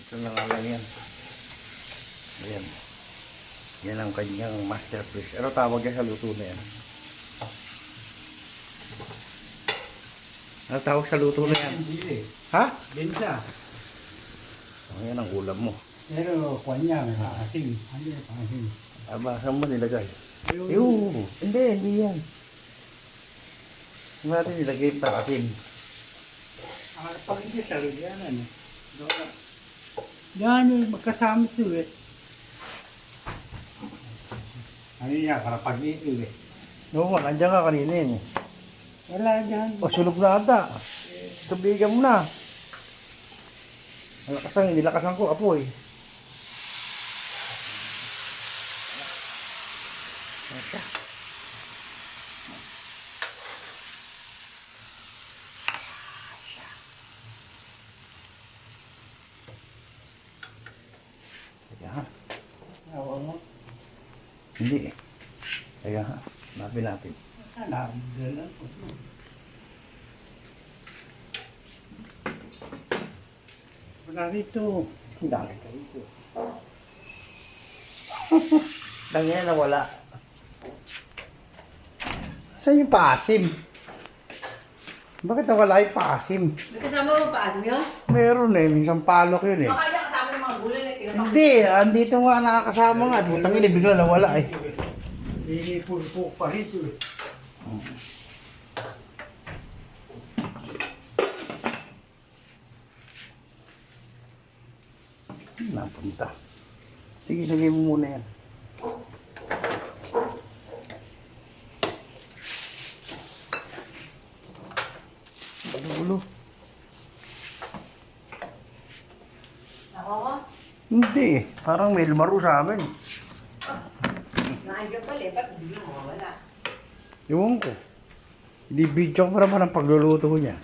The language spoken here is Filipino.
Ito na nga lang yan. Ayan. Yan ang kanyang masterpiece. Ano tawag yan sa luto na yan? Ano tawag sa luto na yan? Ha? Binsa. Ayan ang ulam mo. Pero kanya may maasim. Ano yung maasim? Aba, saan mo nilagay? Hindi yan. Hindi natin nilagay yung pakasim. Pag hindi sa ligyanan eh. Yan eh, magkasama ito eh. Ano yan, karapag dito eh. Oo, nandiyan ka kanina yun eh. Wala dyan. O, sulog na ata. Tubigan mo na. Nilakasan ko, apoy. Ito. Ayan. Awa mo. Hindi eh. Kaya ha, hanapin natin. Ganun po. Wala rito. Ang dami ka rito. Tangina na wala. Saan yung paasim? Bakit nawala yung paasim? May kasama mo pa asim yun? Meron eh, minsan palok yun eh. Baka niya kasama ng mga gulay na tinapak. Hindi, andito nga nakakasama nga. Tangina, bigla nawala eh. Pupuk pa rito eh. Napunta. Sige, lagay mo muna yan. Balulo. Ako? Hindi eh. Parang may lumaro sa amin. Nandiyan pala eh. Ba't hindi mo mawala? Ewan ko. Hindi video ko pa naman ang pagluluto niya.